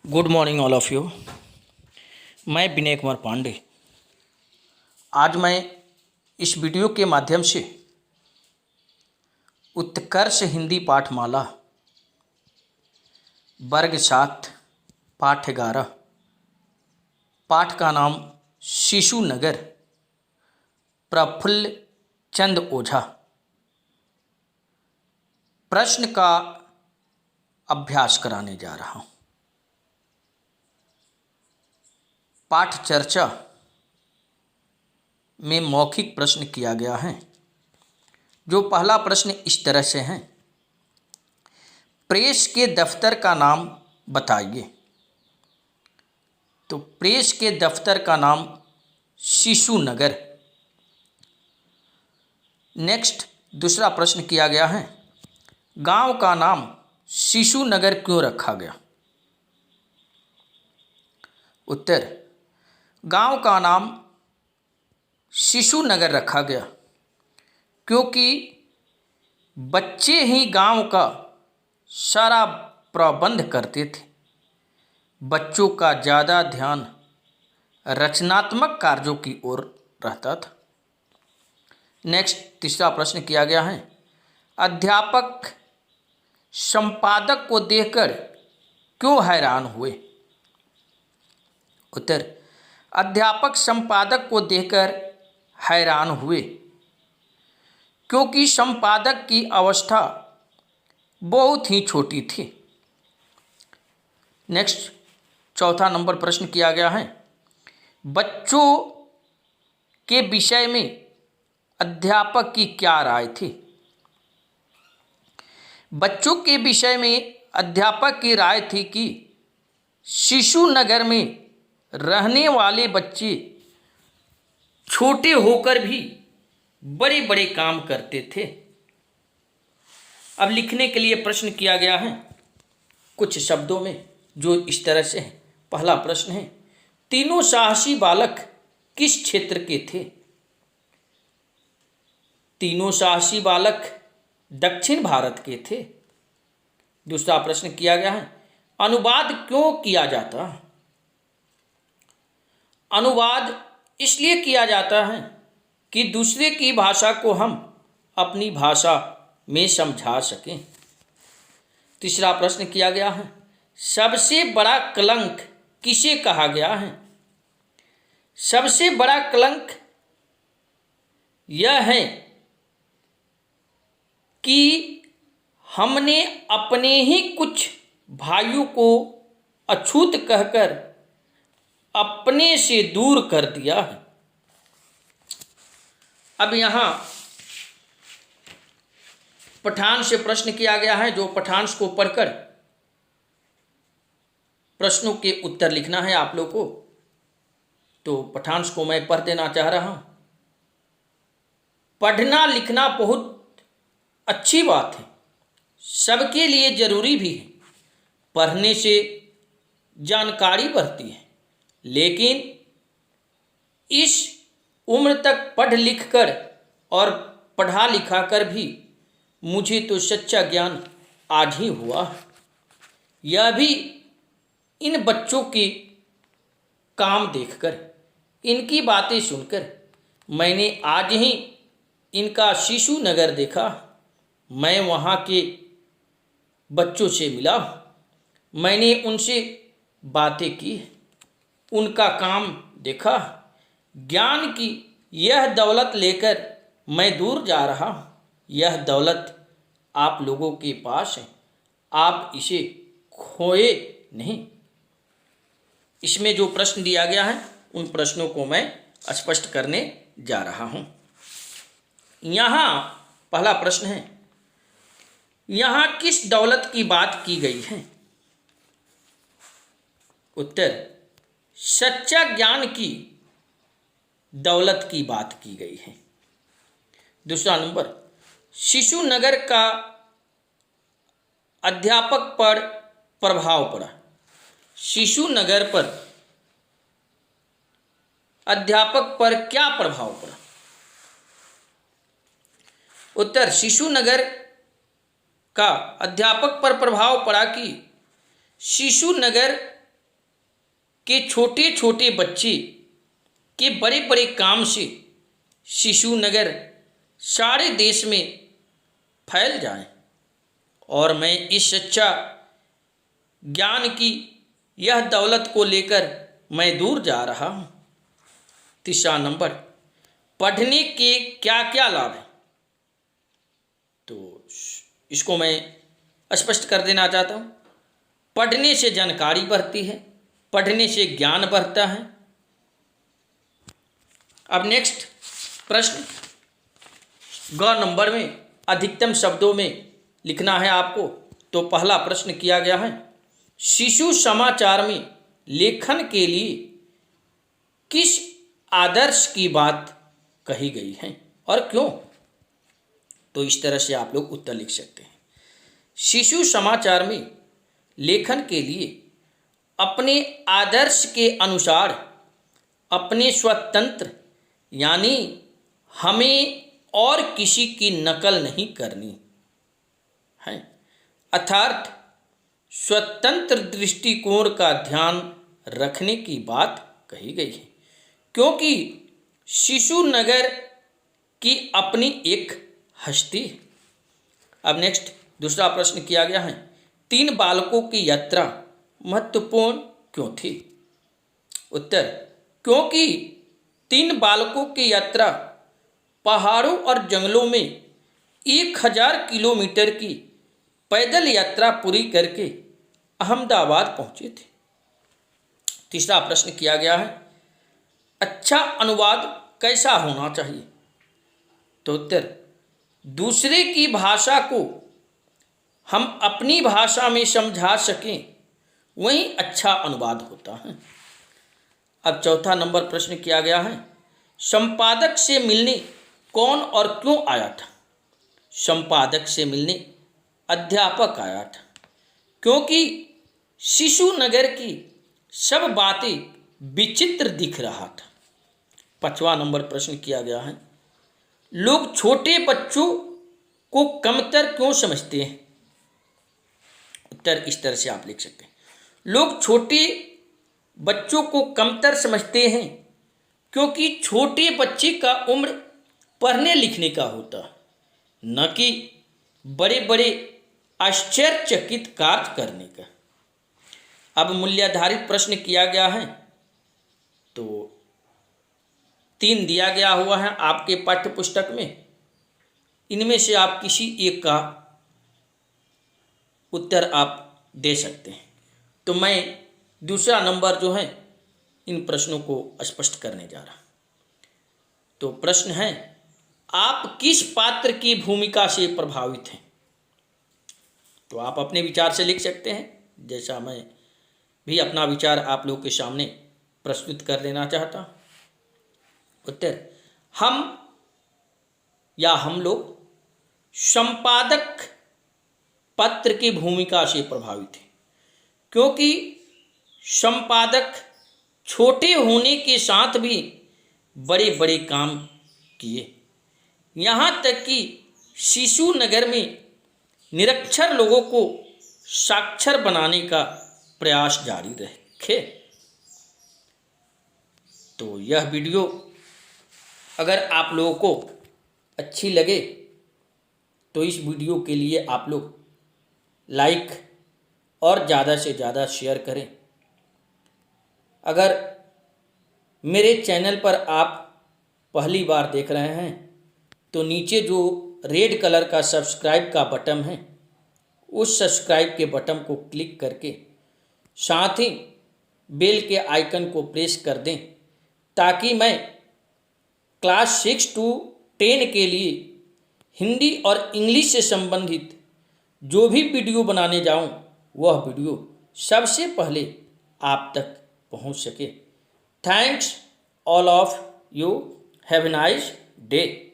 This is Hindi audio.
Good morning all of you. मैं विनय कुमार पांडे। आज मैं इस वीडियो के माध्यम से उत्कर्ष हिंदी पाठमाला वर्ग 7 पाठ 11 पाठ का नाम शिशु नगर प्रफुल्ल चंद ओझा प्रश्न का अभ्यास कराने जा रहा हूँ। पाठ चर्चा में मौखिक प्रश्न किया गया है। जो पहला प्रश्न इस तरह से है, प्रेस के दफ्तर का नाम बताइए। तो प्रेस के दफ्तर का नाम शिशु नगर। नेक्स्ट दूसरा प्रश्न किया गया है, गांव का नाम शिशु नगर क्यों रखा गया। उत्तर, गांव का नाम शिशु नगर रखा गया क्योंकि बच्चे ही गांव का सारा प्रबंध करते थे। बच्चों का ज़्यादा ध्यान रचनात्मक कार्यों की ओर रहता था। नेक्स्ट तीसरा प्रश्न किया गया है, अध्यापक संपादक को देखकर क्यों हैरान हुए। उत्तर, अध्यापक संपादक को देखकर हैरान हुए क्योंकि संपादक की अवस्था बहुत ही छोटी थी। नेक्स्ट चौथा नंबर प्रश्न किया गया है, बच्चों के विषय में अध्यापक की क्या राय थी। बच्चों के विषय में अध्यापक की राय थी कि शिशु नगर में रहने वाले बच्चे छोटे होकर भी बड़े बड़े काम करते थे। अब लिखने के लिए प्रश्न किया गया है कुछ शब्दों में, जो इस तरह से है। पहला प्रश्न है, तीनों साहसी बालक किस क्षेत्र के थे। तीनों साहसी बालक दक्षिण भारत के थे। दूसरा प्रश्न किया गया है, अनुवाद क्यों किया जाता है। अनुवाद इसलिए किया जाता है कि दूसरे की भाषा को हम अपनी भाषा में समझा सकें। तीसरा प्रश्न किया गया है, सबसे बड़ा कलंक किसे कहा गया है। सबसे बड़ा कलंक यह है कि हमने अपने ही कुछ भाइयों को अछूत कहकर अपने से दूर कर दिया है। अब यहाँ पठान से प्रश्न किया गया है, जो पठान को पढ़कर प्रश्नों के उत्तर लिखना है आप लोग को। तो पठान को मैं पढ़ देना चाह रहा हूँ। पढ़ना लिखना बहुत अच्छी बात है, सबके लिए जरूरी भी है। पढ़ने से जानकारी बढ़ती है, लेकिन इस उम्र तक पढ़ लिख कर और पढ़ा लिखा कर भी मुझे तो सच्चा ज्ञान आज ही हुआ। यह भी इन बच्चों के काम देखकर, इनकी बातें सुनकर। मैंने आज ही इनका शिशु नगर देखा। मैं वहाँ के बच्चों से मिला, मैंने उनसे बातें की, उनका काम देखा। ज्ञान की यह दौलत लेकर मैं दूर जा रहा हूँ। यह दौलत आप लोगों के पास है, आप इसे खोए नहीं। इसमें जो प्रश्न दिया गया है उन प्रश्नों को मैं स्पष्ट करने जा रहा हूँ। यहाँ पहला प्रश्न है, यहाँ किस दौलत की बात की गई है। उत्तर, सच्चा ज्ञान की दौलत की बात की गई है। दूसरा नंबर, शिशु नगर का अध्यापक पर प्रभाव पड़ा। शिशु नगर पर अध्यापक पर क्या प्रभाव पड़ा। उत्तर, शिशु नगर का अध्यापक पर प्रभाव पड़ा कि शिशु नगर कि छोटे छोटे बच्चे के बड़े बड़े काम से शिशु नगर सारे देश में फैल जाएं और मैं इस सच्चा ज्ञान की यह दौलत को लेकर मैं दूर जा रहा हूँ। तीसरा नंबर, पढ़ने के क्या क्या लाभ हैं? तो इसको मैं स्पष्ट कर देना चाहता हूँ। पढ़ने से जानकारी बढ़ती है, पढ़ने से ज्ञान बढ़ता है। अब नेक्स्ट प्रश्न, ग नंबर में अधिकतम शब्दों में लिखना है आपको। तो पहला प्रश्न किया गया है, शिशु समाचार में लेखन के लिए किस आदर्श की बात कही गई है और क्यों? तो इस तरह से आप लोग उत्तर लिख सकते हैं। शिशु समाचार में लेखन के लिए अपने आदर्श के अनुसार अपने स्वतंत्र यानी हमें और किसी की नकल नहीं करनी है, अर्थात स्वतंत्र दृष्टिकोण का ध्यान रखने की बात कही गई है, क्योंकि शिशु नगर की अपनी एक हस्ती है। अब नेक्स्ट दूसरा प्रश्न किया गया है, 3 बालकों की यात्रा महत्वपूर्ण क्यों थी? उत्तर, क्योंकि 3 बालकों की यात्रा पहाड़ों और जंगलों में 1000 किलोमीटर की पैदल यात्रा पूरी करके अहमदाबाद पहुंचे थे। तीसरा प्रश्न किया गया है, अच्छा अनुवाद कैसा होना चाहिए? तो उत्तर, दूसरे की भाषा को हम अपनी भाषा में समझा सकें वही अच्छा अनुवाद होता है। अब चौथा नंबर प्रश्न किया गया है, संपादक से मिलने कौन और क्यों आया था? संपादक से मिलने अध्यापक आया था, क्योंकि शिशु नगर की सब बातें विचित्र दिख रहा था। पांचवा नंबर प्रश्न किया गया है, लोग छोटे बच्चों को कमतर क्यों समझते हैं? उत्तर इस तरह से आप लिख सकते हैं, लोग छोटे बच्चों को कमतर समझते हैं क्योंकि छोटे बच्चे का उम्र पढ़ने लिखने का होता है, न कि बड़े बड़े आश्चर्यचकित कार्य करने का। अब मूल्याधारित प्रश्न किया गया है, तो 3 दिया गया हुआ है आपके पाठ्य पुस्तक में। इनमें से आप किसी एक का उत्तर आप दे सकते हैं। तो मैं दूसरा नंबर जो है इन प्रश्नों को स्पष्ट करने जा रहा। तो प्रश्न है, आप किस पात्र की भूमिका से प्रभावित हैं? तो आप अपने विचार से लिख सकते हैं, जैसा मैं भी अपना विचार आप लोगों के सामने प्रस्तुत कर देना चाहता हूँ। उत्तर, हम लोग संपादक पत्र की भूमिका से प्रभावित हैं, क्योंकि संपादक छोटे होने के साथ भी बड़े बड़े काम किए, यहाँ तक कि शिशु नगर में निरक्षर लोगों को साक्षर बनाने का प्रयास जारी रखे। तो यह वीडियो अगर आप लोगों को अच्छी लगे तो इस वीडियो के लिए आप लोग लाइक और ज़्यादा से ज़्यादा शेयर करें। अगर मेरे चैनल पर आप पहली बार देख रहे हैं तो नीचे जो रेड कलर का सब्सक्राइब का बटन है, उस सब्सक्राइब के बटन को क्लिक करके साथ ही बेल के आइकन को प्रेस कर दें, ताकि मैं क्लास 6 to 10 के लिए हिंदी और इंग्लिश से संबंधित जो भी वीडियो बनाने जाऊं, वह वीडियो सबसे पहले आप तक पहुंच सके। Thanks all of you, have a nice day.